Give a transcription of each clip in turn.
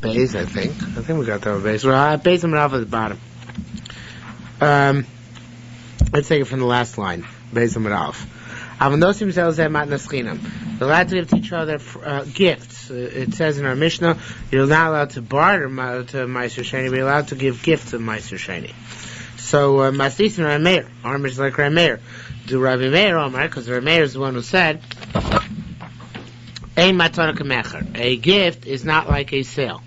Beis, I think. I think we got the Beis. Well, Beis and Rav at the bottom. Let's take it from the last line. Beis and Rav. They're allowed to give to each other gifts. It says in our Mishnah, you're not allowed to barter to Ma'aser Sheni, but you're allowed to give gifts of Ma'aser Sheni. So, Maslis and Rameir. Our Mishnah is like Rameir. Do Rabbi Meir Omar, because Rabbi Meir is the one who said, a gift is not like a sale.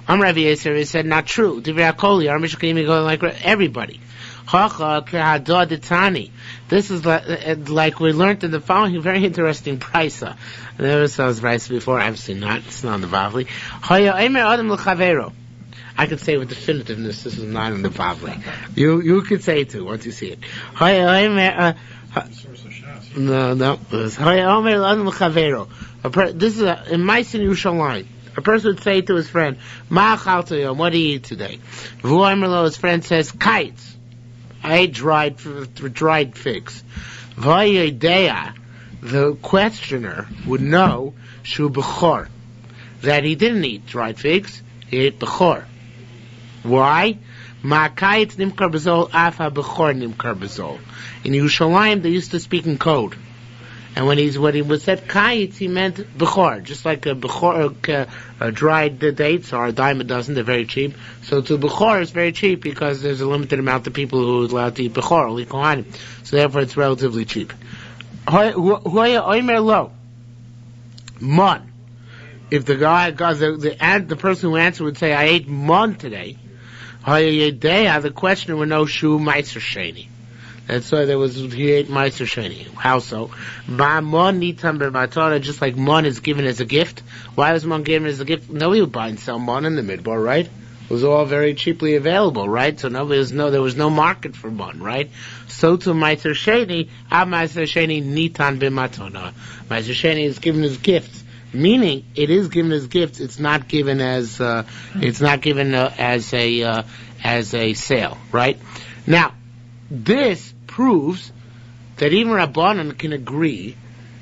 Rabbi Yisrael said, not true. Our Mishnah can even go like everybody. This is like we learned in the following very interesting brisa. I never saw this brisa before, obviously not. It's not in the Bavli. I can say with definitiveness, this is not in the Bavli. You could say it too once you see it. No. This is in Ma'aser Yerushalmi. A person would say to his friend, what do you eat today? His friend says, kites. I ate dried figs. The questioner would know shu bechor, that he didn't eat dried figs, he ate bechor. Why? Ma'akayit nimkar bezol afa bechor nimkar bezol. In Yerushalayim they used to speak in code. And when he said kayitz, he meant bechor, just like a bechor, dried dates are a dime a dozen. They're very cheap. So to bechor is very cheap because there's a limited amount of people who are allowed to eat bechor, only kohanim. So therefore, it's relatively cheap. Mon. If the guy, the person who answered would say, "I ate mon today," the questioner would know shu Ma'aser Sheni. And so he ate Ma'aser Sheni. How so? Just like mon is given as a gift. Why was mon given as a gift? Nobody would buy and sell mon in the midbar, right? It was all very cheaply available, right? So there was no market for mon, right? So to Ma'aser Sheni, Ma'aser Sheni nitan b'matona. Ma'aser Sheni is given as gifts. Meaning, it is given as gifts. It's not given as a sale, right? Now, this proves that even Rabbanan can agree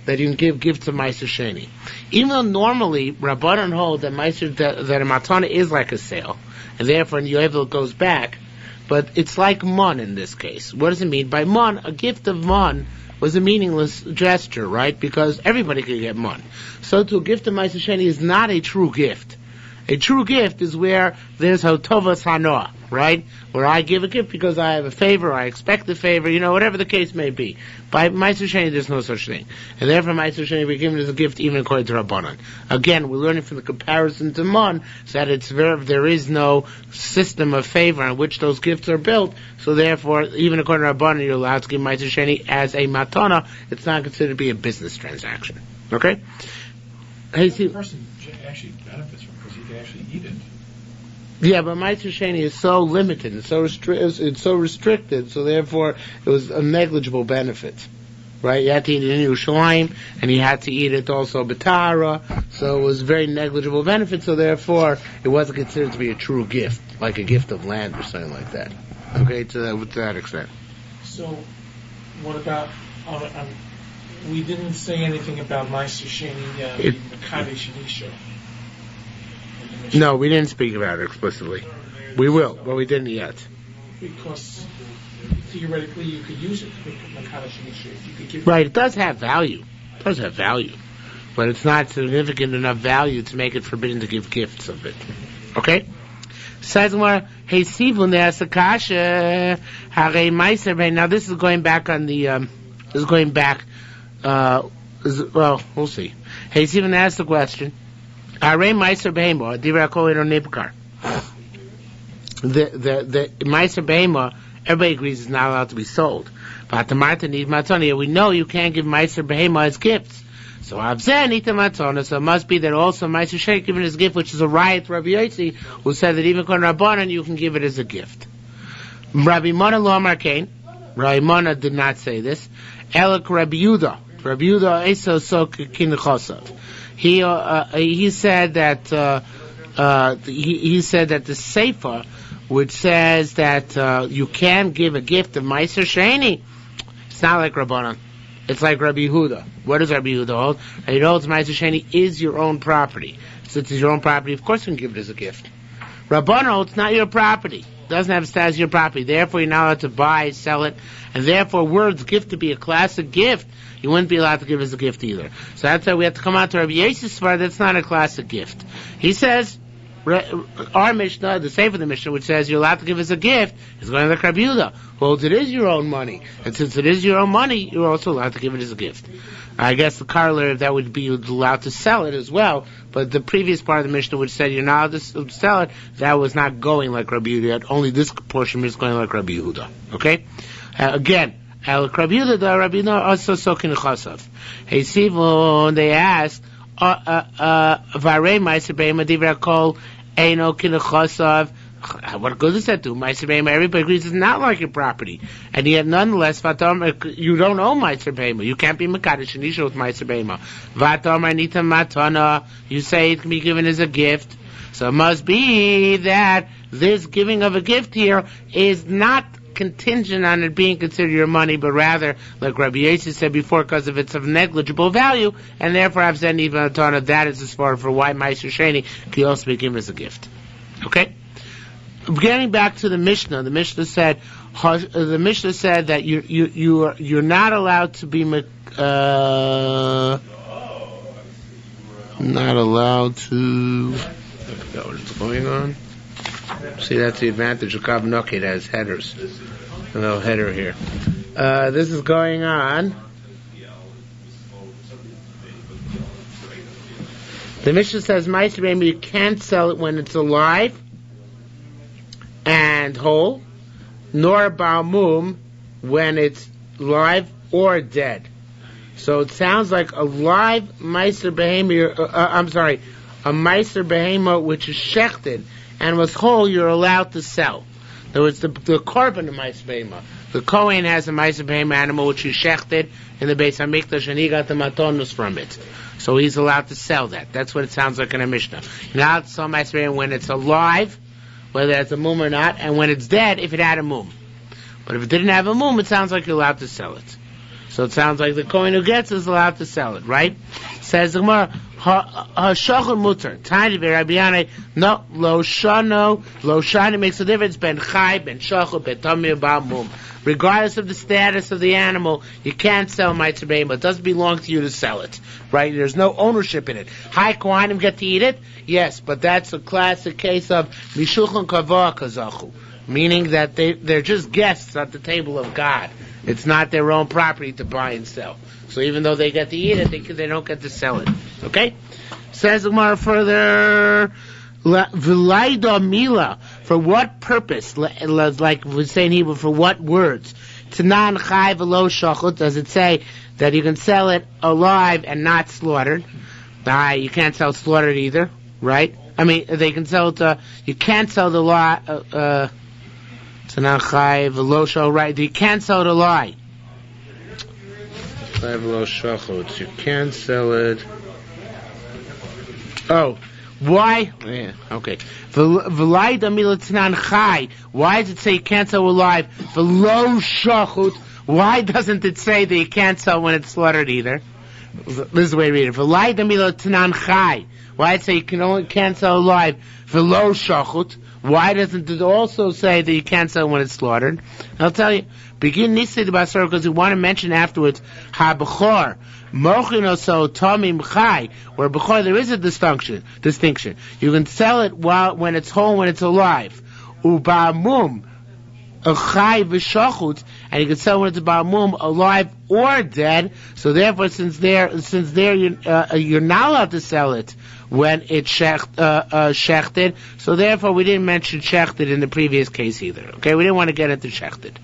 that you can give gifts of Ma'aser Sheni. Even though normally Rabbanan hold that a matana is like a sale, and therefore in Yovel it goes back, but it's like mon in this case. What does it mean by mon? A gift of mon was a meaningless gesture, right? Because everybody could get mon. So to a gift of Ma'aser Sheni is not a true gift. A true gift is where there's hotovas hanoah, right? Where I give a gift because I have a favor, I expect a favor, whatever the case may be. By Ma'aser Sheni, there's no such thing. And therefore, Ma'aser Sheni we given as a gift even according to Rabbanan. Again, we're learning from the comparison to Mon that there is no system of favor on which those gifts are built. So therefore, even according to Rabbanan, you're allowed to give Ma'aser Sheni as a matana. It's not considered to be a business transaction. Okay? Hey, see, the person actually benefits from it because he can actually eat it. Yeah, but Ma'aser Sheni is so limited, it's so restricted, so therefore it was a negligible benefit, right? You had to eat it in Yerushalayim, and you had to eat it also B'tara, so it was very negligible benefit, so therefore it wasn't considered to be a true gift, like a gift of land or something like that. Okay, to that extent. So, what about, we didn't say anything about Ma'aser Sheni, Makadei Sheni show. No, we didn't speak about it explicitly. We will, but we didn't yet. Because theoretically you could use it to make Makadei Sheni show. You could give right, it does have value. It does have value. But it's not significant enough value to make it forbidden to give gifts of it. Okay? Says more, hey, Sivun, there's a kasha, Hare Ma'aser. Now this is going back on the, well, we'll see. Hey, Sivun asked the question, Hare Ma'aser Behema, Divra Kohen Nibkar. The Ma'aser Behema, everybody agrees is not allowed to be sold. But the Marta needs matana. We know you can't give Ma'aser Behema as gifts. So Avzeh nita matana. So it must be that also Ma'aser Sheni given as a gift, which is a riot. Rabbi Yossi, who said that even Kon Rabbanan you can give it as a gift. Rabbi Mona lo amar kein. Rabbi Mona did not say this. Elok Rabbi Yehuda. Rabbi Yehuda eso so kinechosov. He said that he said that the Sefer, which says that you can give a gift of Ma'aser Sheni, it's not like Rabbanan. It's like Rabbi Yehuda. What does Rabbi Yehuda hold? He holds Ma'aser Sheni is your own property. since it's your own property, of course you can give it as a gift. Rabbano, it's not your property. It doesn't have status as your property. Therefore, you're not allowed to buy, sell it, and therefore, words gift to be a classic gift, you wouldn't be allowed to give as a gift either. So that's why we have to come out to Rabbi Yosef's part. That's not a classic gift. He says, our Mishnah, the Sefer of the Mishnah, which says you're allowed to give as a gift, is going to the Rabbi Yehuda, who holds it is your own money. And since it is your own money, you're also allowed to give it as a gift. I guess the corollary of that would be you're allowed to sell it as well, but the previous part of the Mishnah which said you're not allowed to sell it, that was not going like Rabbi Yehuda. Only this portion is going like Rabbi Yehuda. Okay? Again, Rabbi Yehuda, Rabbi Yehuda also sokin chasav. Hey, Sivon, they asked, Varei Ma'aser Behema Divra Kol Eino Kin Chasav. What goes is that to? Ma'aser Behema, everybody agrees it's not like your property. And yet, nonetheless, you don't own Ma'aser Behema. You can't be Mekadosh and Isha with Ma'aser Behema. Vatam Anita Matana, you say it can be given as a gift. So it must be that this giving of a gift here is not contingent on it being considered your money, but rather, like Rabbi Yosef said before, because of its of negligible value, and therefore I've said even a ton of that is as far for why Ma'aser Sheni can also be given as a gift. Okay? Getting back to the Mishnah said that you're not allowed to be not allowed to. I forgot what's going on. See, that's the advantage of Kavanokh. It has headers. A little header here. This is going on. The Mishnah says, Ma'aser Behema, you can't sell it when it's alive and whole, nor Ba'amum when it's live or dead. So it sounds like a live Ma'aser Behema, a Ma'aser Behema which is shechted and was whole, you're allowed to sell. In other words, the korban of Ma'aser Behema. The Kohen has a Ma'aser Behema animal which he shechted in the Beis HaMikdash, and he got the matonus from it. So he's allowed to sell that. That's what it sounds like in a Mishnah. You're not allowed to sell Ma'aser Behema when it's alive, whether it's a mum or not, and when it's dead, if it had a mum. But if it didn't have a mum, it sounds like you're allowed to sell it. So it sounds like the Kohen who gets is allowed to sell it, right? Says the Gemara, Hashachar mutar. Tiny Rabbi Yanai, no, lo shano makes a difference. Ben chai, ben shachar, ben tamir, ba'amum. Regardless of the status of the animal, you can't sell Ma'aser Behema. It doesn't belong to you to sell it, right? There's no ownership in it. High Kohanim get to eat it, yes, but that's a classic case of mishulchan kavah kazachu, meaning that they're just guests at the table of God. It's not their own property to buy and sell. So even though they get to eat it, they don't get to sell it. Okay? Says the Gemara further, V'laida mila, for what purpose? Like we say in Hebrew, for what words? Tanan chai v'lo shachut, does it say that you can sell it alive and not slaughtered? You can't sell slaughtered either, right? I mean, they can sell it, you can't sell the Tanan chai v'lo shachut, right? You can't sell it alive. Chai v'lo shachut, you can't sell it. Oh. Why? Yeah, okay. Why does it say you can't sell alive? Why doesn't it say that you can't sell when it's slaughtered either? This is the way to read it. Why does it say you can't sell alive? Why doesn't it also say that you can't sell when it's slaughtered? I'll tell you. Begin Nisei the Basar because we want to mention afterwards Ha-Bechor Mochino so Tomim Chai, where Bechor there is a distinction. You can sell it when it's whole, when it's alive. Uba'amum Chai v'shachut, and you can sell when it's Ba'amum alive or dead. So therefore, since there you're not allowed to sell it when it's shechted. So therefore, we didn't mention shechted in the previous case either. Okay, we didn't want to get into shechted.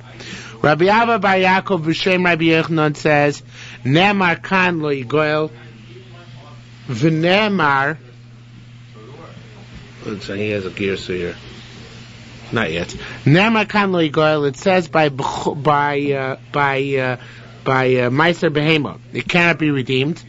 Rabbi Abba Bar Yaakov B'Shem Rabbi Yochanan says, Nemar kan lo yigoel, v'nemar. Let's say he has a gear so here. Not yet. Nemar kan lo yigoel. It says by Ma'aser Behema, it cannot be redeemed.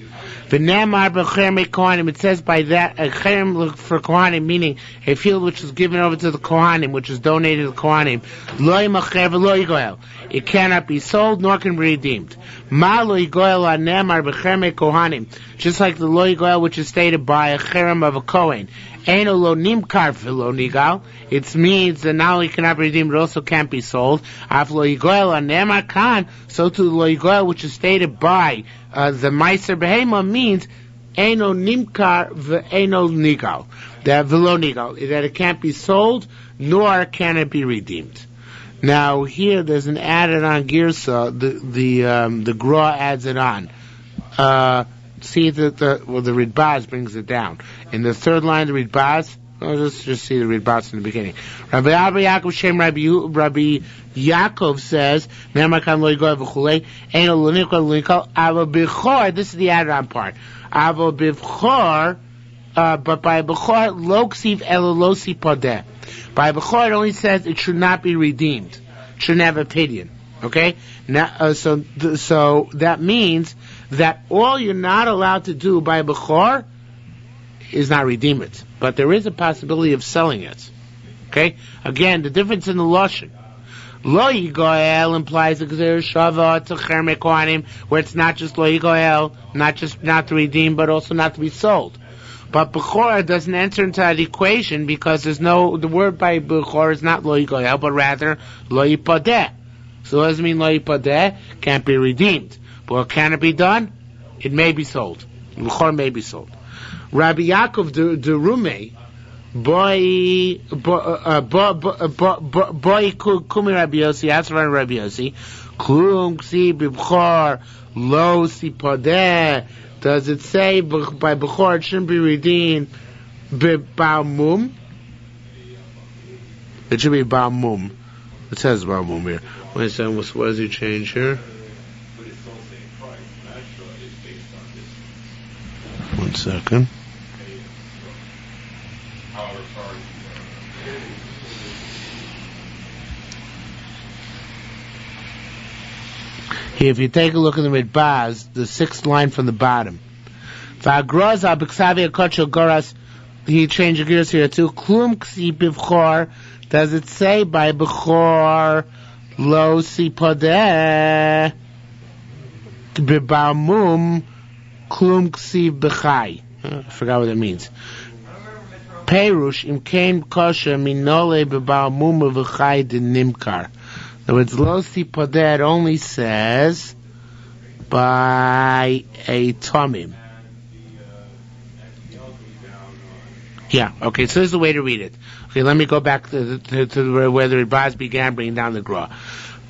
V'nemar b'cherem kohanim. It says by that a cherem for kohanim, meaning a field which was given over to the kohanim, which was donated to the kohanim. Lo yimacher v'lo yigoel. It cannot be sold nor can be redeemed. Ma lo yigoel nemar b'cherem kohanim. Just like the lo yigoel which is stated by a cherem of a kohen. Eino lo nimkar v'lo nigal. It means that not only cannot be redeemed, it also can't be sold. Af lo yigoel nemar kan. So to the lo yigoel which is stated by the Ma'aser Behema means Eino Nimkar Ve'eno Nigal. That Velo Nigal. That it can't be sold, nor can it be redeemed. Now here there's an added on Girsa, the Gra adds it on. See that the Ridbaz brings it down. In the third line the Ridbaz, let's just see the Ridbaz in the beginning. Rabbi Yaakov Shem Rabbi Yaakov says, this is the added-on part. But by Bechor, lo ksiv elo lo sipodeh. By Bechor, it only says it should not be redeemed. It shouldn't have opinion. Okay? Now, so that means that all you're not allowed to do by Bechor is not redeem it. But there is a possibility of selling it. Okay? Again, the difference in the Lashon. Lo yigoel implies a gzer shava to cherem kohanim, where it's not just lo yigoel, not just not to redeem, but also not to be sold. But bechor doesn't enter into that equation because the word by bechor is not lo yigoel, but rather lo yipadeh. So what does it mean lo yipadeh? Can't be redeemed. But can it be done? It may be sold. Bechor may be sold. Rabbi Yaakov de Rumei, boy kumi Rabbi Yossi, that's Rabbi Yossi. Klum ksi b'bchor lo sipodeh. Does it say by b'chor it shouldn't be redeemed? B'ba'mum. It should be ba'mum. It says ba'mum here. Wait a second. What does he change here? One second. If you take a look at the Ridbaz, the sixth line from the bottom. He changed the gears here too. Klum ksi b'vchor. Does it say by b'chor lo sipodeh b'ba'mum klum ksi b'chai? I forgot what that means. Perush im kein kosher minole b'ba'mum v'chai de nimkar. In other words, lo sipodeh only says by a tomim. Yeah, okay, so this is the way to read it. Okay, let me go back to where the Ridbaz began bringing down the Gra.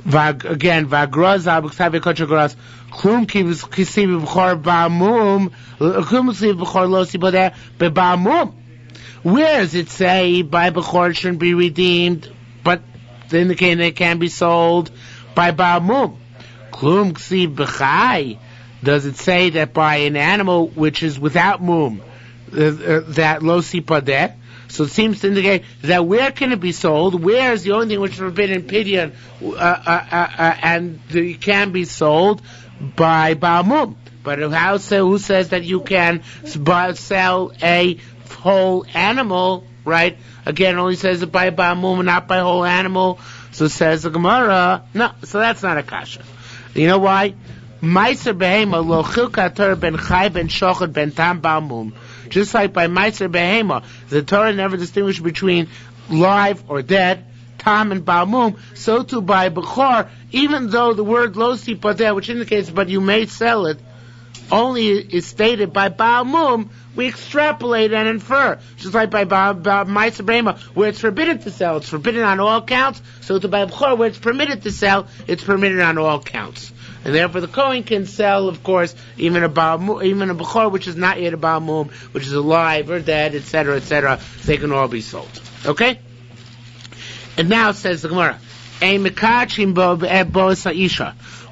Again, Vagra Zabuksavi Kocha Gras, Klum Kisi B'chor Ba'mum, Klum Kisi B'chor Lo Sipodeh B'Ba'mum. Where does it say by B'chor shouldn't be redeemed, but indicating it can be sold by Ba'mum? Klum Kisi B'chai. Does it say that by an animal which is without mum, that lo sipodeh? So it seems to indicate that where can it be sold? Where is the only thing which is forbidden pidyon, and it can be sold by ba'mum? But who says that you can sell a whole animal, right? Again, it only says it by ba'mum and not by whole animal. So says the Gemara, no, so that's not a kasha. You know why? Ma'aser behema lo chilka Torah ben chai ben shochad ben tam ba'mum. Just like by Ma'aser behema, the Torah never distinguished between live or dead, tam and ba'mum. So too by bechor, even though the word lo sipodeh, which indicates but you may sell it, only is stated by ba'mum, we extrapolate and infer. Just like by Ma'aser behema, where it's forbidden to sell, it's forbidden on all counts. So to by bechor, where it's permitted to sell, it's permitted on all counts. And therefore the Kohen can sell, of course, even a Bechor, which is not yet a Ba'mum, which is alive or dead, etc., they can all be sold. Okay? And now says the Gemara,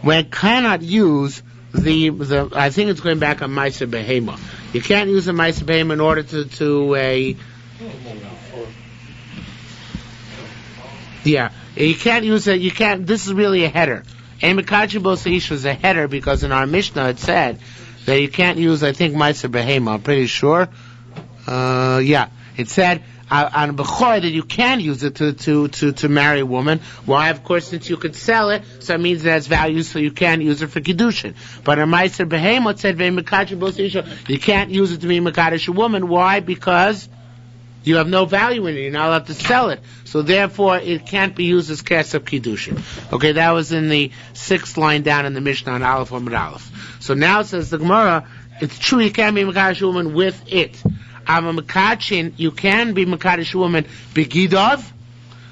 when cannot use the I think it's going back on Ma'aser behema. You can't use a Ma'aser behema in order you can't use it, this is really a header. Emikachi Boseisha is a header because in our Mishnah it said that you can't use, I think, Ma'aser Behema, I'm pretty sure. It said on Bechor that you can use it to marry a woman. Why? Of course, since you could sell it, so it means it has value, so you can use it for Kiddushin. But on Ma'aser Behema, it said, you can't use it to be Mekadesh a woman. Why? Because you have no value in it. You're not allowed to sell it. So therefore, it can't be used as Kesef Kiddushin. Okay, that was in the 6th line down in the Mishnah on Aleph Amud Aleph. So now it says the Gemara, it's true you can't be Mekadesh a woman with it. You can be Mekadesh a woman begidov,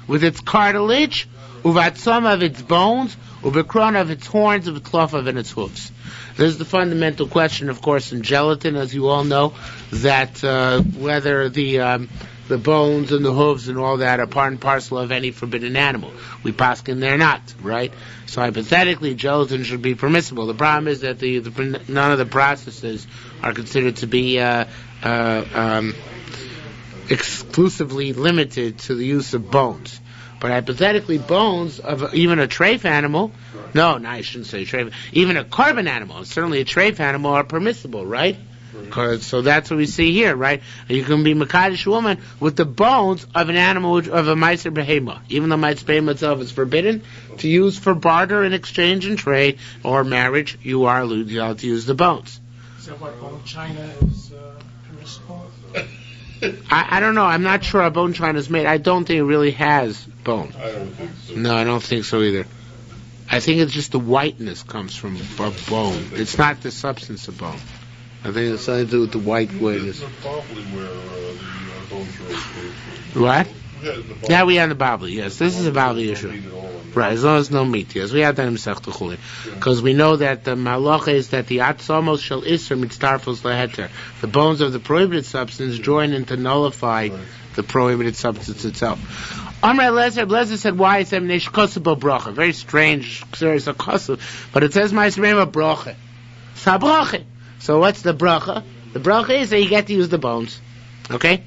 with its cartilage, uvatzom of its bones, ubekron of its horns, uvetlof of its hooves. There's the fundamental question, of course, in gelatin, as you all know, that whether the bones and the hooves and all that are part and parcel of any forbidden animal. We paskin they're not, right? So hypothetically, gelatin should be permissible. The problem is that none of the processes are considered to be exclusively limited to the use of bones. But hypothetically, bones of even a treif animal, I shouldn't say treif, even a carbon animal, certainly a treif animal, are permissible, right? So that's what we see here, right? You can be Mekadesh woman with the bones of an animal, of a Ma'aser Behema. Even though Ma'aser Behema itself is forbidden to use for barter and exchange and trade or marriage, you are allowed to use the bones. Is that why bone china is permissible? I don't know. I'm not sure how bone china is made. I don't think it really has bone. I don't think so. No, I don't think so either. I think it's just the whiteness comes from bone. It's not the substance of bone. I think it's something to do with the white whiteness. This is probably where the bones are. What? Yeah, we have the Babli, yes. This is a Babli issue. Right, as long as no meat, yes. We have that in Masech Tuchulin. Because we know that the Malacha is that the Atzamos shall Isser mitztarfos leheter. The bones of the prohibited substance join in to nullify the prohibited substance itself. Amr Lezer said, why? He said, Nesh Kosabo Bracha. Very strange, serious Kosab. But it says, Ma'aser Behema Bracha. Sabracha. So what's the bracha? The bracha is that you get to use the bones. Okay?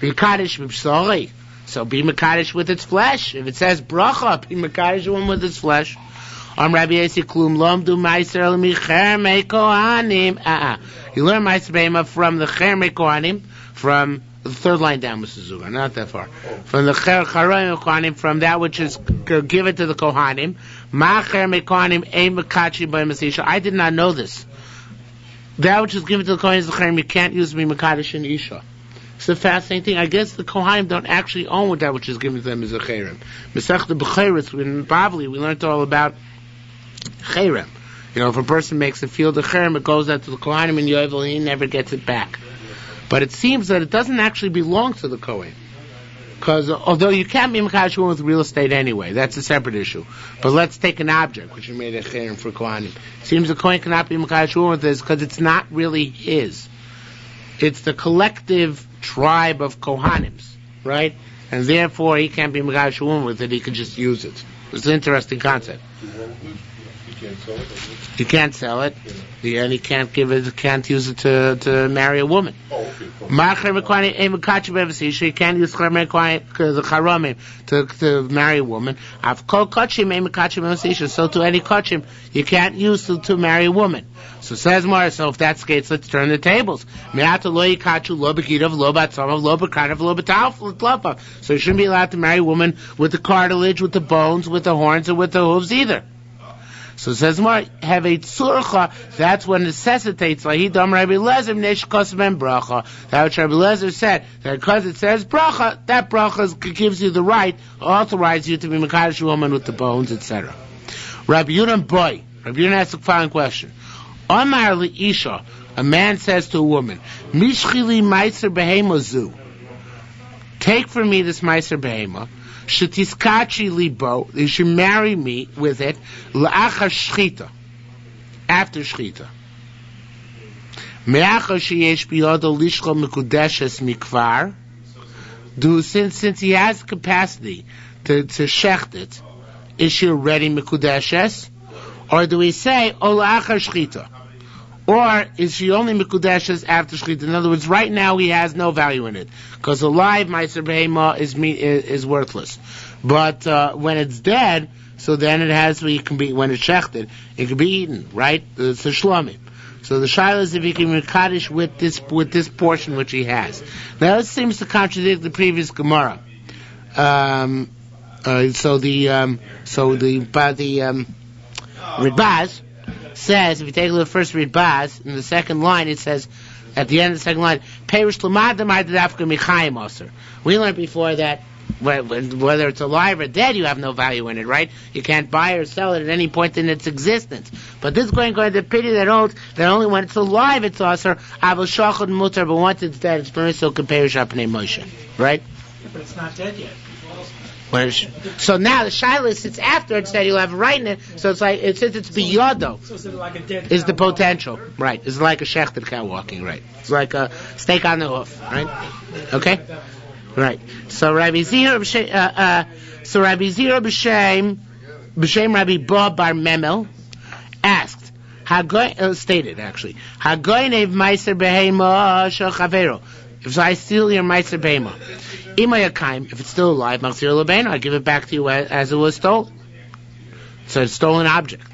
Be Kaddish b'psari. So be Mekadesh with its flesh. If it says bracha, be Mekadesh one with its flesh. Rabbi Yossi Klum Lomdu Ma'aser L'Micher Kohanim. You learn Ma'aser Behema from the Cher Kohanim, from the 3rd line down, Mr. Zugar, not that far. From the Cher Kohanim, from that which is given to the Kohanim. Ma Cher Kohanim Ein Mekachi by Masisha. I did not know this. That which is given to the Kohanim is the Cher. You can't use me Mekadesh and Isha. It's a fascinating thing. I guess the Kohanim don't actually own what that which is given to them as a Cherem. Masechta B'Cheres, in Bavli, we learned all about Cherem. If a person makes a field of Cherem, it goes out to the Kohanim and Yovel, and he never gets it back. But it seems that it doesn't actually belong to the Kohen. Because although you can't be Mekadesh with real estate anyway, that's a separate issue. But let's take an object, which is made a Cherem for Kohanim. It seems the Kohen cannot be Mekadesh with this because it's not really his. It's the collective tribe of Kohanims, right? And therefore he can't be Mekadesh with it, he can just use it. It's an interesting concept. He can't sell it, and he can't use it to marry a woman. He can't use the Charamim to marry a woman. So to any Kachim, you can't use to marry a woman. So says Mara, so if that's the case, let's turn the tables. So you shouldn't be allowed to marry a woman with the cartilage, with the bones, with the horns, or with the hooves either. So it says more, have a tzurcha, that's what necessitates, lahidam Rabbi Lezer, nesh kosmen bracha. That which Rabbi Lezer said, that because it says bracha, that bracha gives you the right, authorizes you to be Mekadesh woman with the bones, etc. Rabbi Yudam boy, Rabbi Yudam asks the following question. Amar Isha, a man says to a woman, Mishchili Ma'aser Behema zu. Take from me this Ma'aser Behema, Shetiskachi libo, you should marry me with it, La'achar Shchita, after Shchita. Me'achar sheyesh biyodo lishcho mekudeshes mikvar, since he has capacity to shecht it, is she already mekudeshes? Or do we say, O la'achar Shchita? Or is she only Mekudeshes after Shechita? In other words, right now he has no value in it. Because alive, Ma'aser Behema is worthless. But when it's dead, so then it has, when it's shechted, it can be eaten, right? It's a shlomim. So the shaila is if he can mekadesh with this portion which he has. Now this seems to contradict the previous Gemara. So the Ribaz says, if you take a look at first Ribaz, in the second line it says, at the end of the second line, Perish Lamadam Adafka Michayim Aser. We learned before that whether it's alive or dead, you have no value in it, right? You can't buy or sell it at any point in its existence. But this is going to pity that holds that only when it's alive it's Aser, Avol Shachod Mutar, but once it's dead, it's permissible to Perish Apnei Moshe, right? Yeah, but it's not dead yet. So now the shiur sits after it said you'll have a right in it. So it's like since it's biyodo. So is it like a dead is the cow potential walking? right? It's like a shechted cow walking, right? It's like a steak on the hoof, right? Okay, right. So Rabbi Zira b'shem Rabbi Ba Bar Memel asked, stated actually, Hagoynev Ma'aser Behema Shel Chavero. If I steal your Ma'aser Behema. If it's still alive, I give it back to you as it was stolen. So it's a stolen object.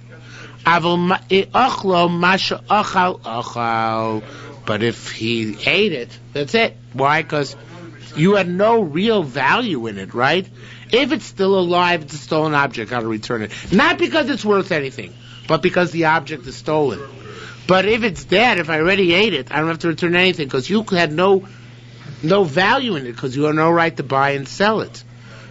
But if he ate it, that's it. Why? Because you had no real value in it, right? If it's still alive, it's a stolen object. Got to return it. Not because it's worth anything, but because the object is stolen. But if it's dead, if I already ate it, I don't have to return anything because you had no value in it because you have no right to buy and sell it.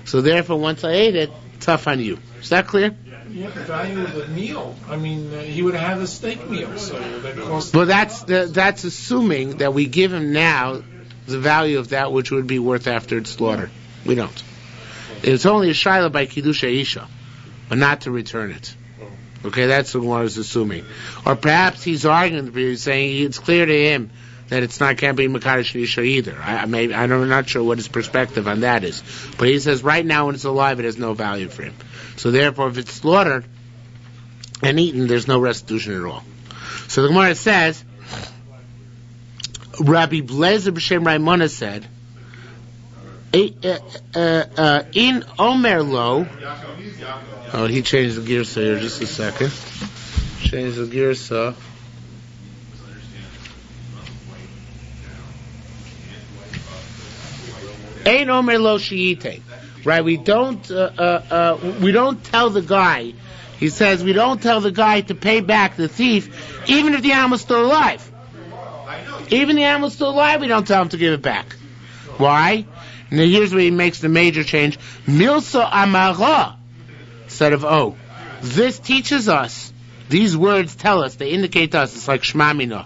So therefore, once I ate it, tough on you. Is that clear? Yeah, the value of the meal. I mean, he would have a steak meal, so that cost. Well, that's assuming that we give him now the value of that which would be worth after it's slaughtered. We don't. It's only a shaila by kiddush isha, but not to return it. Okay, that's what one is assuming. Or perhaps he's arguing, he's saying it's clear to him that it's not can't be Makadosh Nisha either. I'm not sure what his perspective on that is. But he says right now when it's alive it has no value for him. So therefore if it's slaughtered and eaten there's no restitution at all. So the Gemara says Rabbi Blezer B'Shem Raimona said in Omer Lo he changed the gear here just a second. Change the gear Ein omer lo shiite. Right, we don't tell the guy. He says we don't tell the guy to pay back the thief, even if the animal's still alive. Even the animal's still alive, we don't tell him to give it back. Why? Now here's where he makes the major change. Milso amara instead of o. This teaches us. These words tell us. They indicate to us. It's like shmamina.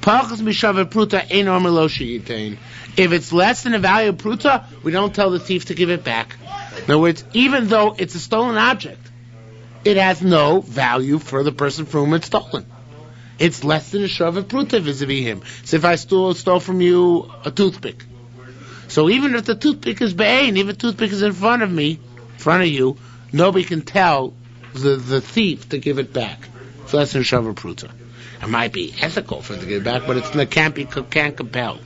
Pachas mishaver pruta ein omer lo shiitein. If it's less than the value of pruta, we don't tell the thief to give it back. In other words, even though it's a stolen object, it has no value for the person from whom it's stolen. It's less than a shavuot pruta vis-a-vis him. So if I stole from you a toothpick, so even if the toothpick is be'ain, even if the toothpick is in front of you, nobody can tell the thief to give it back. It's less than a shavuot pruta. It might be ethical for him to give it back, but it can't compel.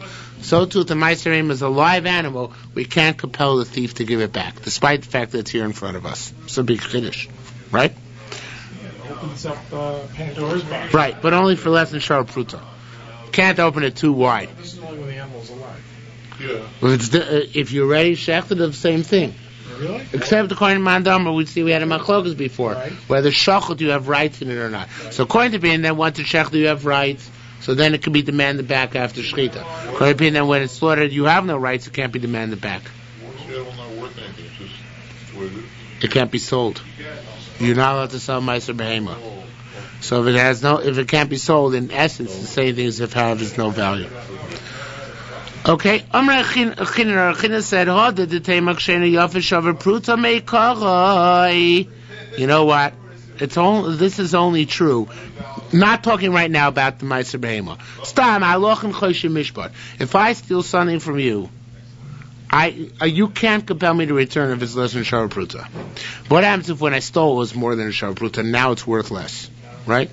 So too, if the Ma'aser Behema is a live animal, we can't compel the thief to give it back, despite the fact that it's here in front of us. It's a big chiddush, right? Opens up Pandora's box. Right, but only for less than shar pruta. Can't open it too wide. This is only when the animal's alive. Yeah. Well, if you're ready, shechted, the same thing. Really? Except according to Mandamar, we had a machlokas before, right. Whether shachot you have rights in it or not. So according to being then once it's shechted you have rights. So then it can be demanded back after shechita. According to being then when it's slaughtered you have no rights. It can't be demanded back. Once the animal's not worth anything, it's just the way it is. It can't be sold. You're not allowed to sell Ma'aser Behema. So if it can't be sold, in essence, the same thing as if it has no value. Okay. Amar China said, you know what? This is only true. Not talking right now about the Ma'aser Behema. If I steal something from you, you can't compel me to return if it's less than shar pruta. What happens if when I stole it was more than a shar pruta? Now it's worth less, right?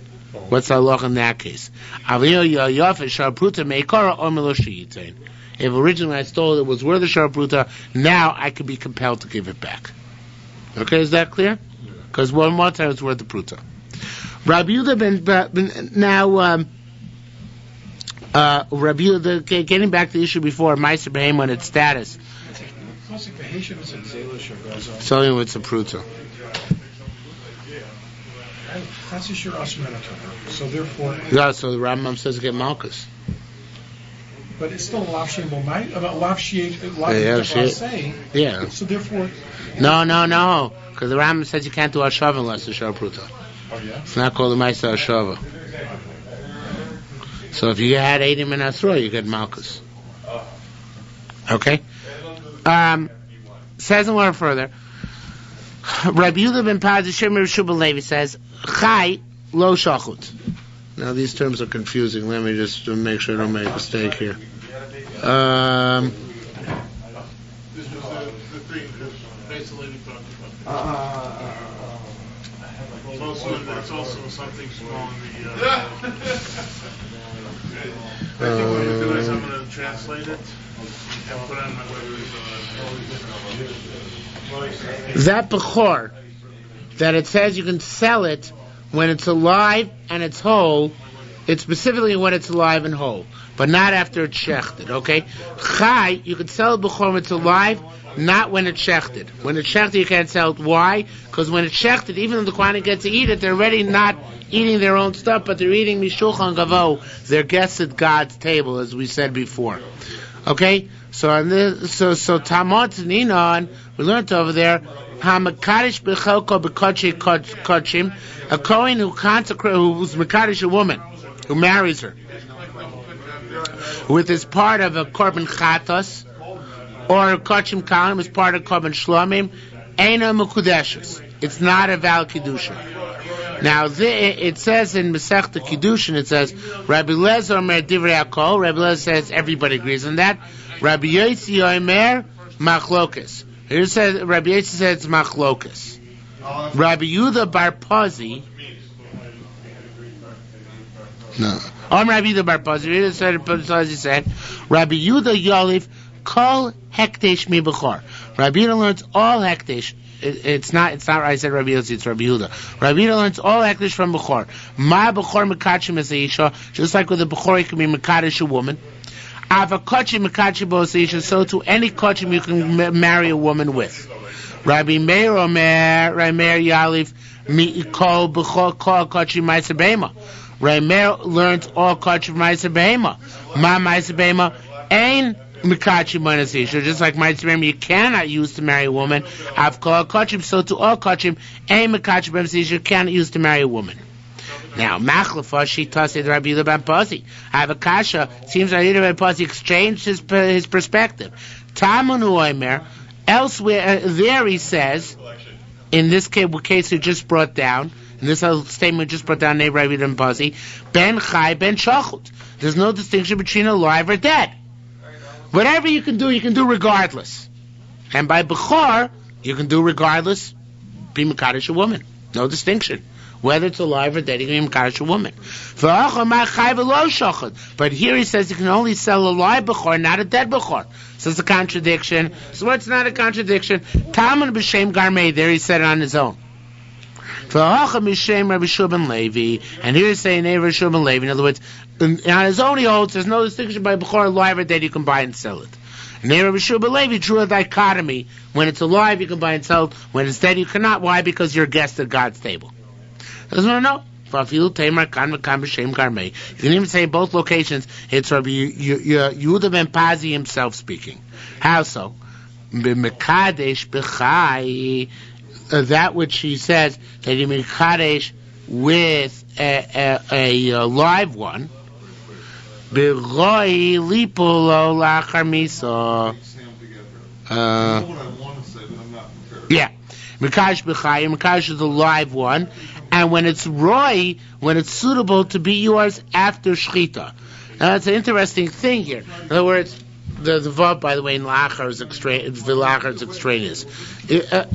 What's the halacha in that case? If originally I stole it was worth a shar pruta, now I could be compelled to give it back. Okay, is that clear? Because one more time it's worth the pruta. Rabbi Yehuda Rabbi Yehuda, getting back to the issue before, Ma'aser Behema and its status. It's only with the pruta. That's a shiur so therefore. Yeah, so the Rambam says get malchus. But it's still lav say. Yeah. So therefore. No. Because the Rambam says you can't do Ashava unless it's Shor Pruta. Oh, yeah? It's not called the Ma'aser Ashava. So if you had Eidim and Asra, you get Malchus. Okay? Says a word further. Rabbi Yehuda ben Paz Shemir Shubal Levi says, Chai lo shachut. Now these terms are confusing. Let me just make sure I don't make a mistake here. It's also something small in the. I'm going to translate it and put it on my website. That Bechor, that it says you can sell it when it's alive and it's whole, it's specifically when it's alive and whole, but not after it's shechted, okay? Chai, you can sell it Bechor when it's alive, not when it's shechted. When it's shechted, you can't sell it. Why? Because when it's shechted, even though the Kohanim get to eat it, they're already not eating their own stuff, but they're eating Mishulchan Gavo, their guests at God's table, as we said before. Okay? So Tamot Ninon, we learned over there, HaMakadish B'chelko B'Kodshei Kodshim, a Kohen who's Makadish a woman, who marries her, with his part of a Korban Chatos, or Kodshim Kalim is part of Korban Shlomim, Eina Mukudeshes. It's not a Val Kiddushin. Now, it says in Masechta Kiddushin, it says, Rabbi Lezer Omer Divrei Hakol. Rabbi Lezer says everybody agrees on that. Rabbi Yossi Omer Machlokes. Here it says, Rabbi Yossi says it's Machlokes. Rabbi Yehuda Bar Pazi. No. Rabbi Yehuda Bar Pazi. Here it said, Rabbi Yehuda Yolif Kol Hekdesh Mi Bechor. Rabbi Yehuda learns all Hekdesh. It's not right. I said Rabbi Yossi, it's Rabbi Yehuda. Rabbi Yehuda learns all Hekdesh from Bechor. Ma Bechor Mekachim as a Isha, just like with the Bechor you can be Mekadesh a woman. Ava Kochim Mekachim Bos Isha, so to any Kochim you can marry a woman with. Rabbi Meir Omer, Rabbi Meir Yalif, Mi Kol Bechor Kol Kochim Ma'aser Behema. Rabbi Meir learns all Kochim Ma'aser Behema. Ma Ma'aser Behema Ein Mikachi Monasisha, just like Ma'aser Behema you cannot use to marry a woman. Av Kol Kochim, so to all Kochim, Ein Mikachi Monasisha you cannot use to marry a woman. Now, Machlafa, she tosted Rabbi Yehuda ben Pazi. I have a kasha. Seems Rabbi Yehuda ben Pazi exchanged his perspective. Tamanu Omer, elsewhere, there he says, in this case we just brought down, in this statement just brought down, named Rabbi Yehuda ben Pazi, Ben Chai, Ben Shachut. There's no distinction between alive or dead. Whatever you can do regardless. And by Bechor, you can do regardless, be Mekadesh a woman. No distinction. Whether it's alive or dead, you can be Mekadesh a woman. But here he says you can only sell a live Bechor, not a dead Bechor. So it's a contradiction. So what's not a contradiction? Talmud b'shem Garmei, there he said it on his own. And here he's saying Rabbi Shubin Levi. In other words, on his own he holds there's no distinction by Bechor, alive or dead, you can buy and sell it. And Rabbi Shubin Levi drew a dichotomy. When it's alive, you can buy and sell it. When it's dead, you cannot. Why? Because you're a guest at God's table. Doesn't want to know. You can even say in both locations it's Rabbi Yehuda ben Pazi himself speaking. How so? That which he says that he mekadesh with a live one. Yeah, mekadesh b'chai, mekadesh is the live one. And when it's roi, when it's suitable to be yours after shchita. Now that's an interesting thing here. In other words, the vav, by the way, in lachar is extraneous.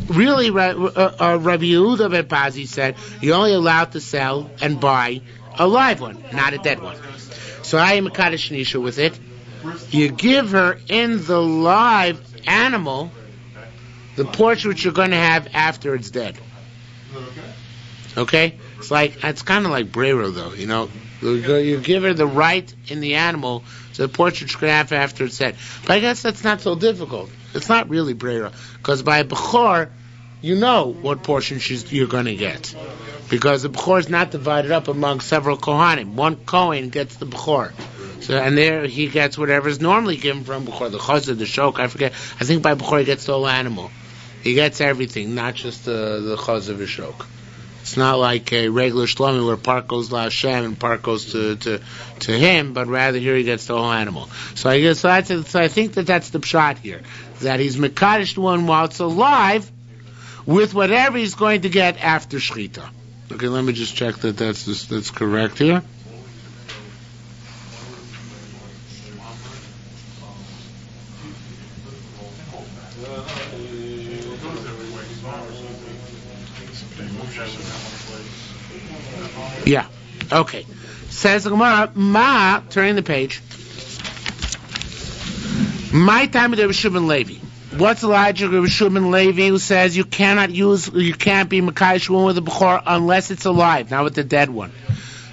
Really, Rabbi Yehuda ben Pazi said you're only allowed to sell and buy a live one, not a dead one. So I am a kaddish nisha with it. You give her in the live animal the portion which you're going to have after it's dead. Okay? It's kind of like brera, though, You give her the right in the animal, so the portion should have after it's said. But I guess that's not so difficult. It's not really Brera, because by Bechor, you know what portion you're going to get. Because the Bechor is not divided up among several Kohanim. One Kohen gets the Bechor. So, and there he gets whatever is normally given from Bechor, the Chazah, the Shok, I forget. I think by Bechor he gets the whole animal. He gets everything, not just the Chazah, the Shok. It's not like a regular shlomi where part goes to Hashem and part goes to him, but rather here he gets the whole animal. So I guess I think that's the pshat here, that he's mekadosh one while it's alive with whatever he's going to get after shchita. Okay, let me just check that's correct here. Yeah. Okay. Says the Gemara, Ma, turning the page. My time of the Yerushalmi Levi. What's the logic of Yerushalmi Levi who says you can't be Makadosh one with a Bechor unless it's alive, not with the dead one?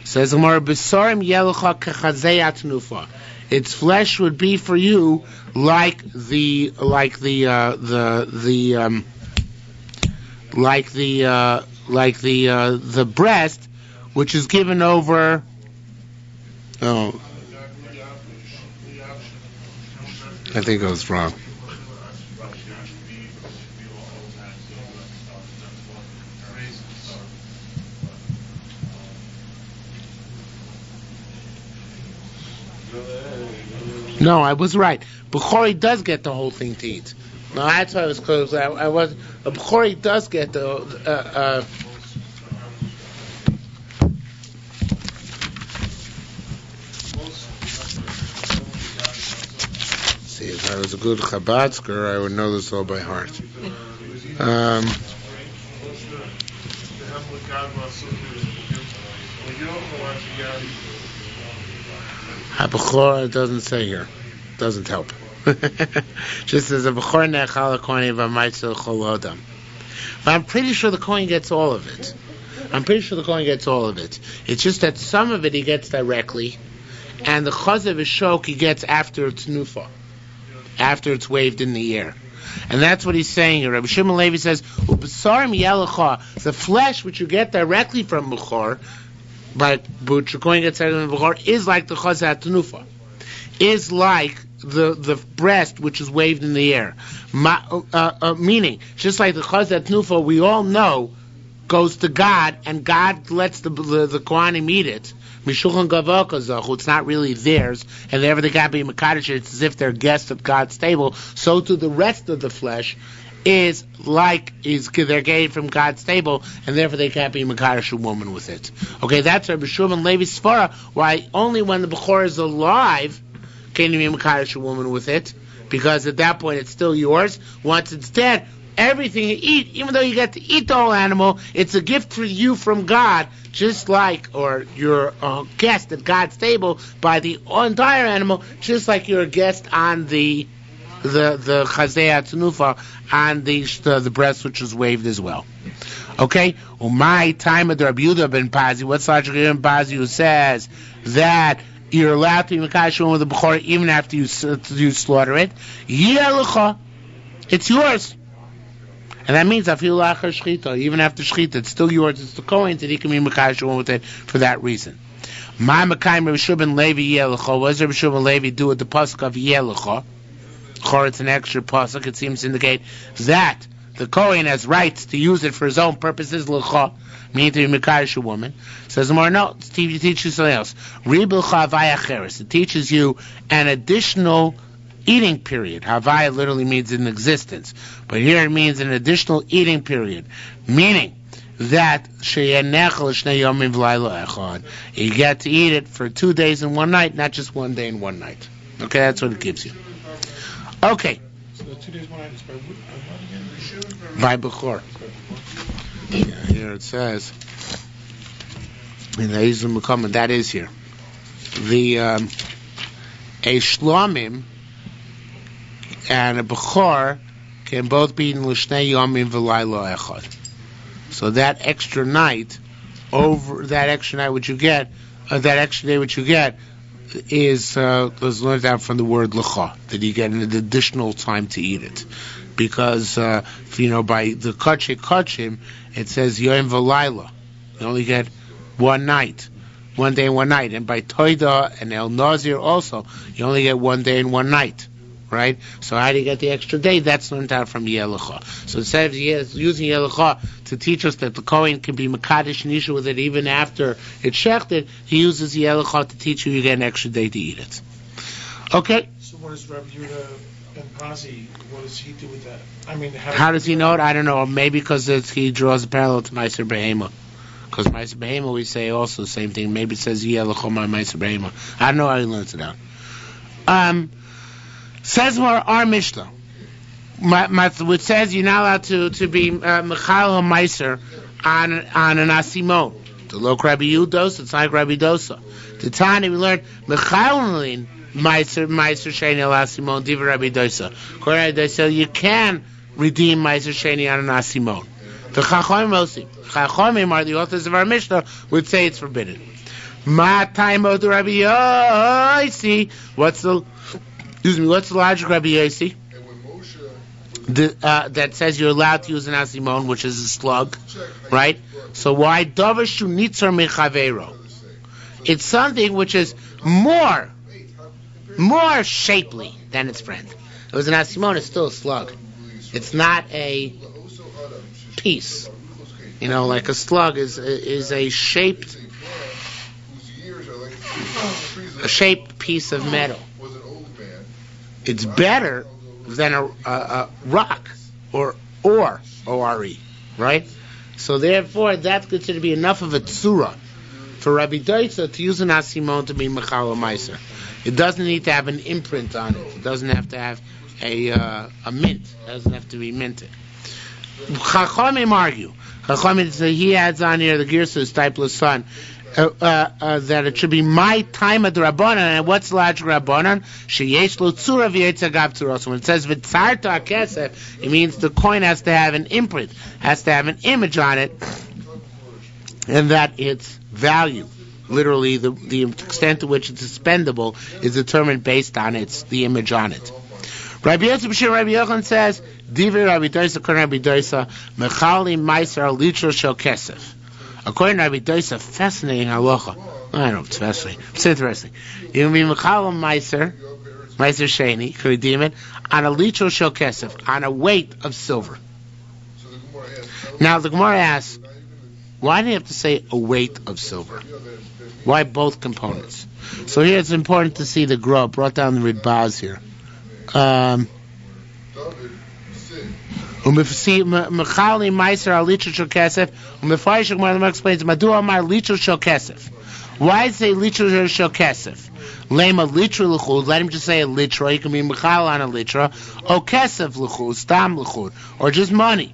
Says the Gemara, Besorim Yelucha Kechazei Atnufa. Its flesh would be for you like the breast, which is given over. Oh, I think I was wrong. No, I was right. Bechori does get the whole thing to eat. No, that's why I was close. I was. Bechori does get the. See, if I was a good Chabadsker, I would know this all by heart. HaBechor doesn't say here. Doesn't help. Just as a Bechor nechal kohen v'maitzel chol adam. But I'm pretty sure the kohen gets all of it. It's just that some of it he gets directly, and the chazav shok he gets after it's nufa, after it's waved in the air. And that's what he's saying here. Rabbi Shimon Levi says, "U'b'sarim yelecha," the flesh which you get directly from Bechor, but which you're going to get from Bechor, is like the chazat nufa, is like the breast which is waved in the air. Meaning, just like the chazat nufa, we all know goes to God, and God lets the Kohanim eat it. Mishulchan Gavot Kazoch, it's not really theirs, and therefore they can't be Mekadosh. It's as if they're guests at God's table. So to the rest of the flesh is they're getting from God's table, and therefore they can't be Mekadosh a woman with it. Okay, that's Rabbi Shimon Levi's svara. Why only when the Bechor is alive can you be Mekadosh a woman with it? Because at that point it's still yours. Once it's dead, everything you eat, even though you get to eat the whole animal, it's a gift for you from God, just like, or you're a guest at God's table by the entire animal, just like you're a guest on the chazei atnufa, on the breast which is waved as well. Okay? My time of the Rabbi Yehuda ben Pazi, what's logic in Pazi who says that you're allowed to be Mekadosh with the Bechor even after you slaughter it? Yelecha, it's yours. And that means I feel lachar shchita, even after shchita, it's still yours. It's the Kohen that he can be mekadosh with it for that reason. My mekayim Rabbi Shimon Levi yelecha. What does Rabbi Shimon Levi do with the pasuk of yelecha? Or it's an extra pasuk. It seems to indicate that the Kohen has rights to use it for his own purposes. Lecha, meaning to be mekadosh a woman. Says more. No, it teaches you something else. Ribilcha vayacheres. It teaches you an additional eating period. Havaya literally means in existence, but here it means an additional eating period, meaning that you get to eat it for 2 days and 1 night, not just 1 day and 1 night. Okay, that's what it gives you. Okay. So the 2 days, 1 night is by what again? By Bechor. Yeah, here it says in the Yizum Mekomah, that is here. The a Shlomim and a Bechor can both be in L'shnei Yomim V'laylo Echad. So that extra night, which you get, that extra day which you get is learned out from the word l'cha, that you get an additional time to eat it. Because, by the kachim, it says yom v'layla. You only get one night. 1 day and 1 night. And by Toida and El Nazir also, you only get 1 day and 1 night. Right? So how do you get the extra day? That's learned out from Yelecha. So instead of using Yelecha to teach us that the Kohen can be Makadish and Isha with it even after it's shechted, he uses Yelecha to teach you get an extra day to eat it. Okay? So what does Rabbi Yehuda and Pazi, what does he do with that? I mean, how does he know it? I don't know. Maybe because he draws a parallel to Ma'aser Behema. Because Ma'aser Behema we say also the same thing. Maybe it says Yelecha Ma'aser Behema. I don't know how he learns it out. Says more our Mishnah, which says you're not allowed to be Mechal HaMaiser on an Asimon. The low Rabbi Yehudos, it's like Rabbi Dosa. The Tani we learned Mechalin Ma'aser Sheni al Asimon Diva Rabbi Dosa. According to Rabbi Dosa, you can redeem Ma'aser Sheni on an Asimon. The Chachomim are the authors of our Mishnah would say it's forbidden. Ma time of the Rabbi Yosi. What's the logic, Rabbi Yosi? That says you're allowed to use an asimon, which is a slug, right? So why davashu nitzar mechavero? It's something which is more shapely than its friend. It was an asimon, it's still a slug. It's not a piece. Like a slug is a shaped piece of metal. It's better than a rock or O-R-E, right? So therefore, that's considered to be enough of a tzura for Rabbi Dosa to use an asimon to be Mechal HaMaiser. It doesn't need to have an imprint on it. It doesn't have to have a mint. It doesn't have to be minted. Chachamim argue. Chachamim, he adds on here the Girsa Stipler's son, that it should be my time at the Rabbanan. And what's the logic Rabbanan? Sheyesh lo tzura v'yetzagav tzura. So when it says v'tzarta kesef, it means the coin has to have an imprint, has to have an image on it, and that its value, literally the extent to which it's expendable, is determined based on the image on it. Rabbi Yochanan says, Divrei Rabbi Dosa, according to Rabbi Dosa, Mechali Ma'aser Litra Shel Kesef. According to Rabbi Dosa, fascinating halacha. I don't know if it's fascinating. It's interesting. You can be Mechal Ma'aser Sheni, you can redeem it, on a Litra Shel Kesef, on a weight of silver. Now the Gemara asks, why do you have to say a weight of silver? Why both components? So here it's important to see the Gra brought down the Ridbaz here. Mechali Ma'aser al Litra Shel Kesef. Umefarish Gemara explains Madu Amar Litra Shel Kesef. Why say Litra Shel Kesef? Lema Litra L'chud. Let him just say a Litra. You can be Mechal on a Litra. O Kesef L'chud, Stam L'chud, or just money.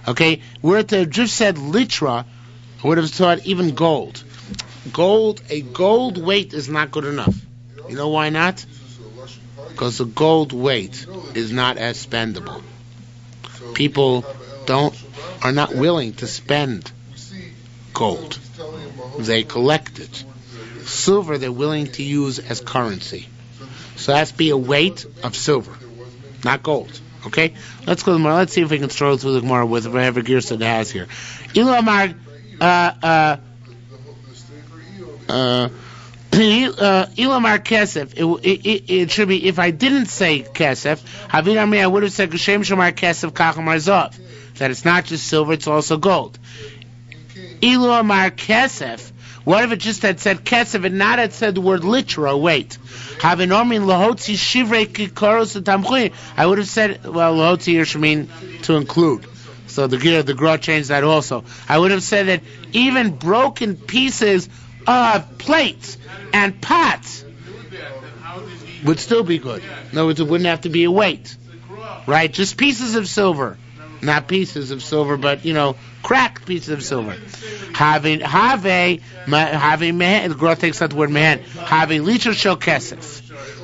Okay, were to have just said Litra, I would have thought even gold. A gold weight is not good enough. You know why not? Because the gold weight is not as spendable. People are not willing to spend gold. They collect it. Silver they're willing to use as currency. So it has to be a weight of silver, not gold. Okay? Let's go to the Gemara. Let's see if we can stroll through the Gemara with whatever Girsa it has here. Ilamar Kesef. It should be, if I didn't say Kesef, I would have said Geshem Shomar Kesef Kacham Arzov. That it's not just silver, it's also gold. Ilamar Kesef. What if it just had said Kesef and not had said the word litra, weight? I would have said, well, Lahotzi here should mean to include. So the Gra changed that also. I would have said that even broken pieces of plates and pots would still be good. In other words, it wouldn't have to be a weight. Right? Just pieces of silver. Not pieces of silver, but, cracked pieces of silver. The Gra takes out the word mehen. Have a litra shel kesef.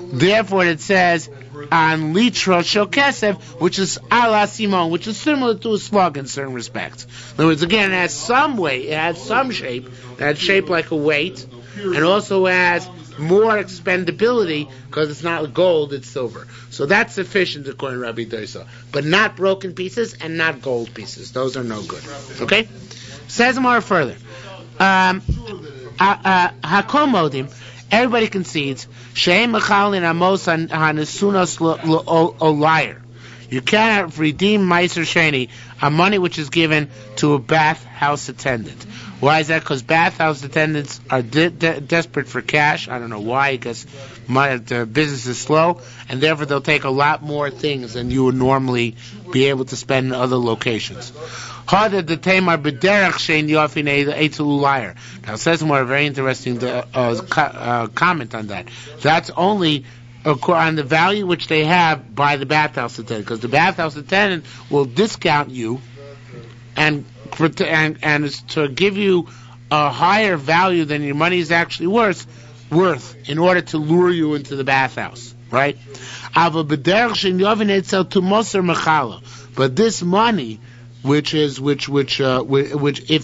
Therefore, it says on litra shel kesef, which is ala simon, which is similar to a slug in certain respects. In other words, again, it has some weight, it has some shape, it has shape like a weight, and also has more expendability because it's not gold, it's silver. So that's sufficient according to Rabbi Dosa, but not broken pieces and not gold pieces. Those are no good. Okay? Says more further. Hakomodim. Everybody concedes. She'em mechalin amos hanesunos liar. You cannot redeem Ma'aser Sheni, a money which is given to a bathhouse attendant. Why is that? Because bathhouse attendants are desperate for cash. I don't know why. Because the business is slow, and therefore they'll take a lot more things than you would normally be able to spend in other locations. Now, it says more, a very interesting comment on that. That's only on the value which they have by the bathhouse attendant, because the bathhouse attendant will discount you and to give you a higher value than your money is actually worth in order to lure you into the bathhouse, right? But this money, which if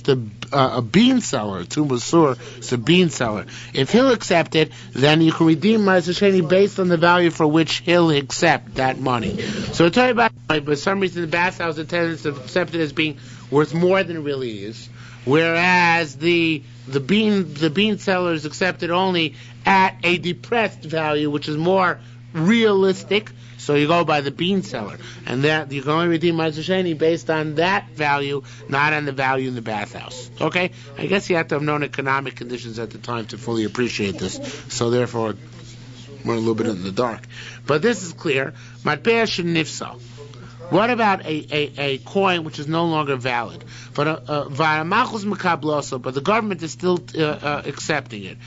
the a bean seller, Tu Masur, is a bean seller, if he'll accept it, then you can redeem Ma'aser Sheni based on the value for which he'll accept that money. So we're talking about, for some reason, the bathhouse attendants have accepted it as being worth more than it really is, whereas the bean seller is accepted only at a depressed value, which is more realistic. So you go by the bean seller, and that you can only redeem Ma'aser Sheni based on that value, not on the value in the bathhouse. Okay? I guess you have to have known economic conditions at the time to fully appreciate this. So therefore, we're a little bit in the dark. But this is clear. Matbea shenifsal. What about a coin which is no longer valid? But the government is still accepting it.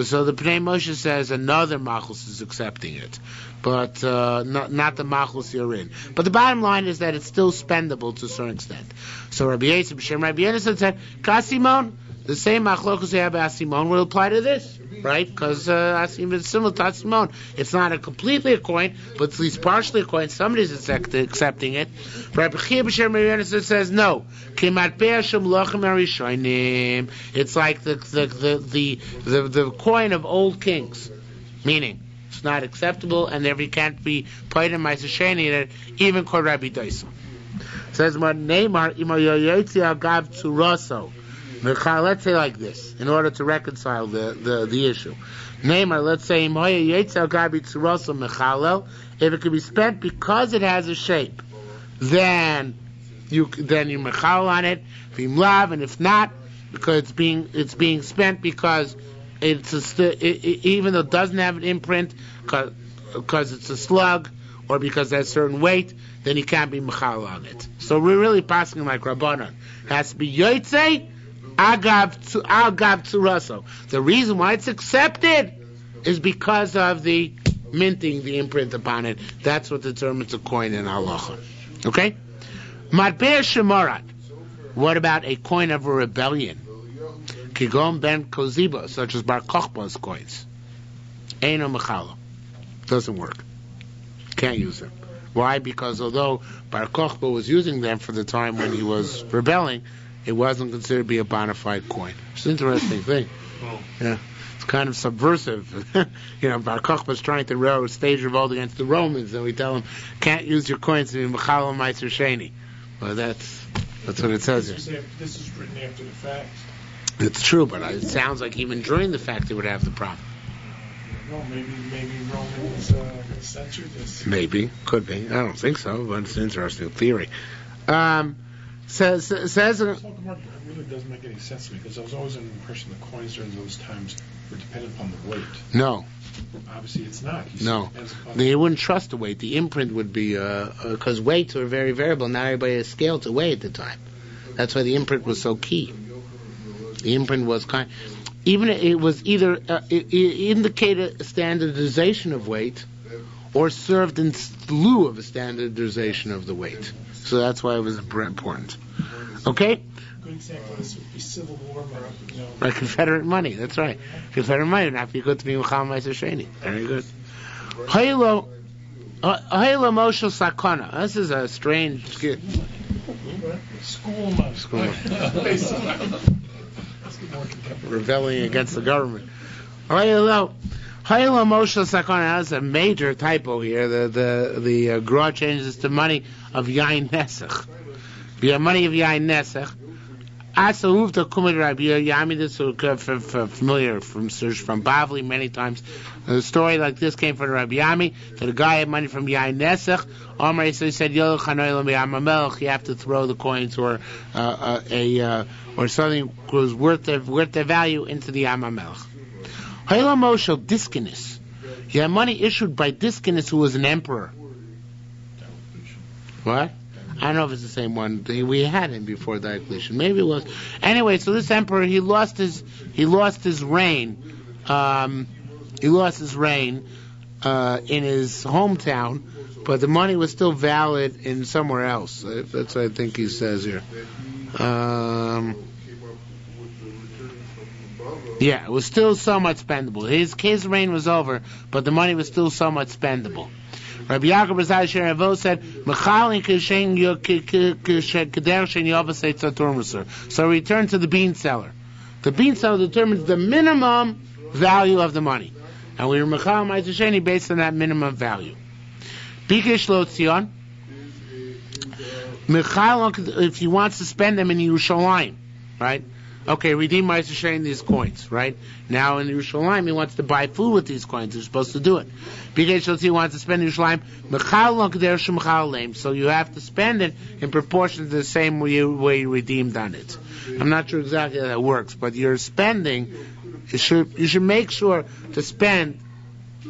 So the Pnei Moshe says another Machus is accepting it, but not the Machus you're in. But the bottom line is that it's still spendable to a certain extent. So Rabbi Yosef B'Shem Rabbi Yonasan said, Kasimon, the same Machlokus they have Asimon will apply to this, right? Because Asim is similar to Asimon. It's not completely a coin, but at least partially a coin. Somebody's accepting it. Rabbi Chia B'Shem Rabbi Yonasan says no. It's like the coin of old kings, meaning it's not acceptable and therefore can't be paid in Ma'aser Sheni, that even called Rabbi Dosa. Says Neymar Imar Yoyotzi Agav Turaso. Let's say like this, in order to reconcile the issue. Neymar, let's say Moya Yoyotzi Agav Turaso Mechalel. If it can be spent because it has a shape, then you mechal on it, v'imlav, and if not, because it's being spent because even though it doesn't have an imprint, because it's a slug, or because it has a certain weight, then you can't be mechal on it. So we're really passing like Rabbanan. It has to be yoytzei agav tzuraso. The reason why it's accepted is because of the minting, the imprint upon it. That's what determines a coin in halacha. Okay? Matbea Shemorat. What about a coin of a rebellion? Kigom ben Koziba, such as Bar Kochba's coins. Eino Mechala. Doesn't work. Can't use them. Why? Because although Bar Kochba was using them for the time when he was rebelling, it wasn't considered to be a bona fide coin. It's an interesting thing. Yeah. It's kind of subversive. Bar Kochba's trying to stage revolt against the Romans, and we tell him, can't use your coins to be Mechala Ma'aser Sheni. Well, that's what it says here. This is written after the fact. It's true, but it sounds like even during the fact they would have the problem. No, maybe Romans censored this. Maybe, could be. I don't think so, but it's an interesting theory. Says It really doesn't make any sense to me, because I was always under the impression the coins during those times were dependent upon the weight. No. Obviously, it's not. No. They wouldn't trust the weight. The imprint would be, because weights were very variable. Not everybody had a scale to weigh at the time. That's why the imprint was so key. The imprint was even it was either it indicated a standardization of weight, or served in lieu of a standardization of the weight. So that's why it was important. Okay? Good example of this would be Civil War money. Right, Confederate money, that's right. Confederate money would not be good to be Mechal Ma'aser Sheni. Very good. Haylo Moshe Sakana. This is a strange skit. School month. Rebelling against the government. Haylo Moshe Sakana. That's a major typo here. The Gra changes to money of Yain Nesach. Via money of Yain Nesach. Asa Uvta Kumid Rabbi Yami. This is familiar from Bavli many times. A story like this came from Rabbi Yami that a guy had money from Yain Nesach. Omar, so he said, you have to throw the coins or something was worth their value into the Yam HaMelech. Hayla Moshe Diskinus. You have money issued by Diskinus, who was an emperor. What? I don't know if it's the same one. We had him before Diocletian. Maybe it was. Anyway, so this emperor, he lost his reign. He lost his reign in his hometown, but the money was still valid in somewhere else. That's what I think he says here. Yeah, it was still somewhat spendable. His reign was over, but the money was still somewhat spendable. Rabbi Yaakov Razai Sheravo said, so return to the bean seller. The bean seller determines the minimum value of the money. And we were Mechal Ma'aser Sheni based on that minimum value. Bikish Lo Tzion. Mechal, if he wants to spend them in Yerushalmi, right? Okay, redeem Ma'aser Sheni these coins, right? Now in Yerushalmi, he wants to buy food with these coins. He's supposed to do it. Bikish Lo Tzion wants to spend in Yerushalmi. Mechal Lo K'der Shemchal Leim. So you have to spend it in proportion to the same way you redeemed on it. I'm not sure exactly how that works, but you're spending. You should make sure to spend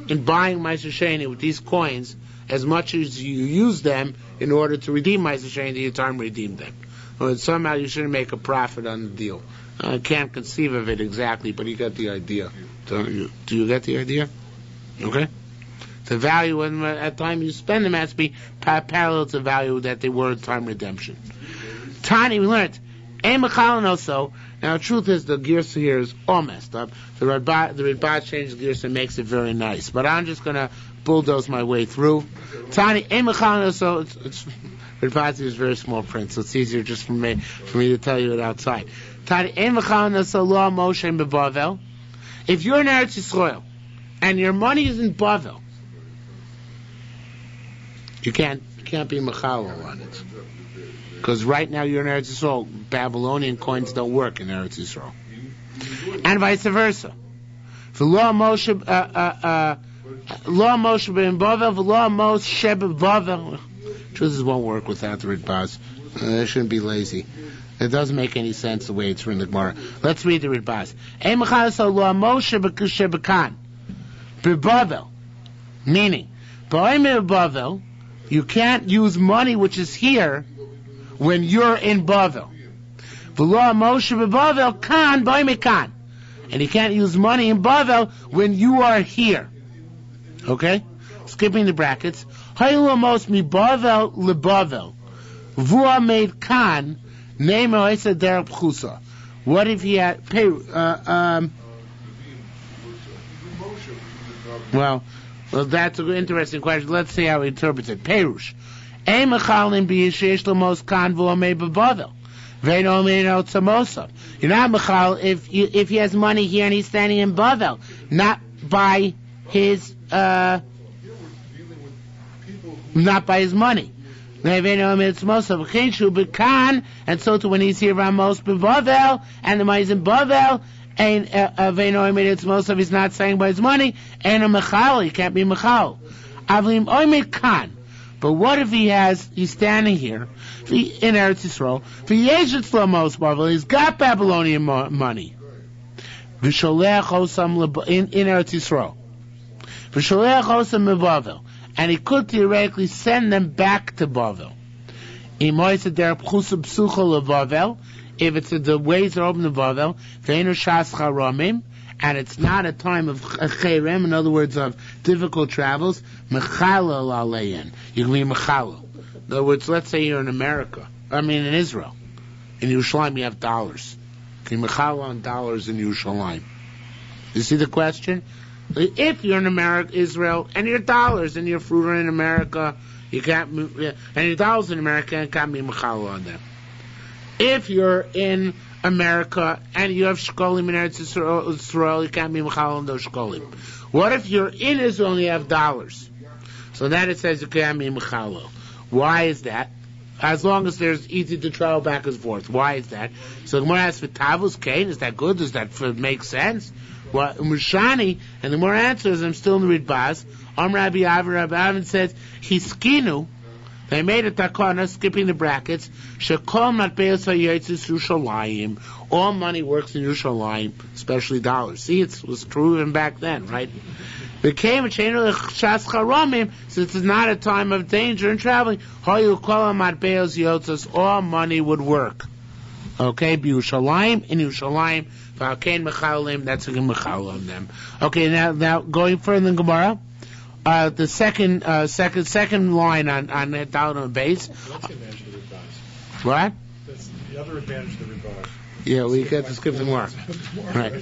in buying Ma'aser Sheni with these coins as much as you use them in order to redeem Ma'aser Sheni the time redeem them. Or somehow you shouldn't make a profit on the deal. I can't conceive of it exactly, but you got the idea. Do you get the idea? Okay. The value at the time you spend them has to be parallel to the value that they were at the time redemption. Tani, we learned. Also. Now, the truth is, the girsa here is all messed up. The Ritbaz changes the girsa and makes it very nice. But I'm just going to bulldoze my way through. Tani, so Ritbaz is very small print, so it's easier just for me to tell you it outside. Tani, so law Moshe and Bavel. If you're in Eretz Yisrael and your money is in Bavel, you can't be mechal on it. Because right now you're in Eretz Yisrael. Babylonian coins don't work in Eretz Yisrael. And vice versa. For law Moshe ben Bavel, for law Moshe ben Bavel. Truth is, won't work without the Ritbaz. They shouldn't be lazy. It doesn't make any sense the way it's written in the Gemara. Let's read the Ritbaz. Ein mechal so law Moshe bekan bebavel. Meaning, ba'omer Bavel, you can't use money which is here when you're in Bavel. V'lo Moshe b'Bavel kan b'omer kan. And you can't use money in Bavel when you are here. Okay? Skipping the brackets. Haylo mos mi Bavel leBavel. V'ua made kan name oisa derech pchusa. What if he had well, that's an interesting question. Let's see how he interprets it. Perush. You're not mechal if he has money here and he's standing in Bavel, not by his money. And so too when he's here Ramos Bavel and the money's in Bavel, and he's not saying by his money, and a mechal, he can't be mechal. Avlim oimid kan. But what if he's standing here in Eretz Yisrael, he's got Babylonian money. In Eretz Yisrael. And he could theoretically send them back to Bavel. If it's the ways are open to Bavel, and it's not a time of cherem, in other words, of difficult travels, mechalal alein. You can be mechalal. In other words, let's say you're in America, in Israel. In Yerushalmi you have dollars. Can you mechalal on dollars in Yerushalmi? You see the question? If you're in America, Israel, and your dollars and your fruit are in America, you can't, and your dollars in America, you can't be mechal on them. If you're in America and you have shkolim in Eretz Yisrael, you can't be mechal on those shkolim. What if you're in Israel and you have dollars? So that it says you can't be mechal. Why is that? As long as there's easy to travel back and forth. Why is that? So the Gemara asks for Tavus Kain. Is that good? Does that make sense? Well, Mushani, and the more answers, I'm still in the Ridbaz. Rabbi Avin says, Hiskinu, they made a takana, skipping the brackets, Shekol matbeos hayetzis Yerushalayim. All money works in Yerushalayim, especially dollars. See, it was true even back then, right? Became a chain of Shas Charamim, since it's not a time of danger and traveling, Hayu Kol matbeos yotzos, all money would work. Okay, Yerushalayim, in Yerushalayim, V'alkein mechalim, that's a mechal on them. Okay, now going further in Gemara, the second line on that down on base. That's the advantage of the Ridbaz. What? That's the other advantage of the Ridbaz. Yeah, we get to skip the more. Right.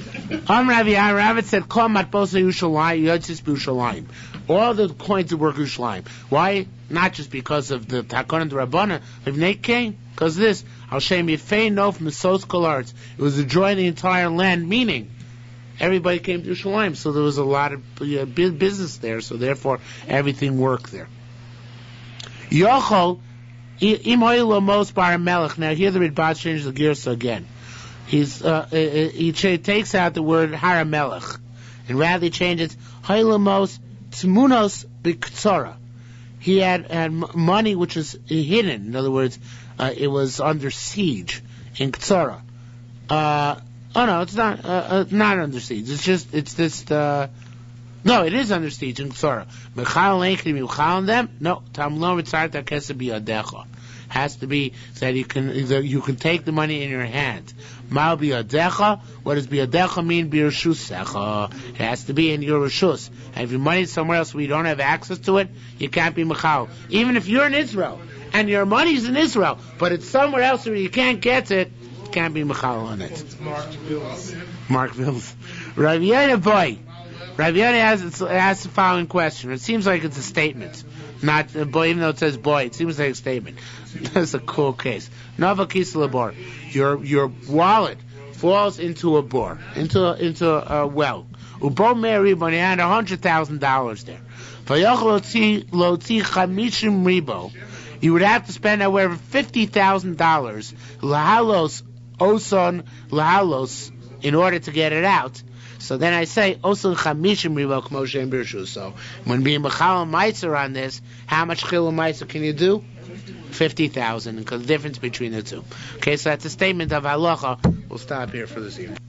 Rabbit said, "Kol matbosa Yerushalayim, yotzis b'Yerushalayim." All the coins that work Yerushalayim. Why? Not just because of the Takon and the Rabbana of Nate King. Because this, Hashem Yifei Nof Mesos Kol Arts. It was a joy in the entire land, meaning everybody came to Yerushalayim, so there was a lot of business there, so therefore everything worked there. Yochol Im Hoylo Mos Bar Melech. Now here the Ridbaz changes the gears again. He takes out the word Haramelech and rather changes Hailamos Tmunos Biktsara. He had money which was hidden. In other words, it was under siege in Ktsara. No, it's not under siege. No, it is under siege in Ktsara. Mechal Einkim Yuchal them? No, Tamlon Ritzart Akesa Biyadecha. Has to be that you can take the money in your hand. Mal biyadecha. What does biyadecha mean? Birushusecha. It has to be in your reshus. And if your money is somewhere else where you don't have access to it, you can't be mechal. Even if you're in Israel and your money's in Israel, but it's somewhere else where you can't get it, you can't be mechal on it. It's marked bills. Mark bills. Rav Yana boy. Rav Yana asks the following question. It seems like it's a statement. Not boy, even though it says boy, it seems like a statement. That's a cool case. Nova kisla bor. Your wallet falls into a bore, into a well. Ubo Mary, when he had $100,000 there. Vayach lotzi chamishim ribo. You would have to spend however $50,000 lahalos oson lahalos in order to get it out. So then I say, Osun Chamishim Rivok Moshe and Birshu. So when being Mechal Ma'aser on this, how much Chil Ma'aser can you do? 50,000, because the difference between the two. Okay, so that's a statement of halacha. We'll stop here for this evening.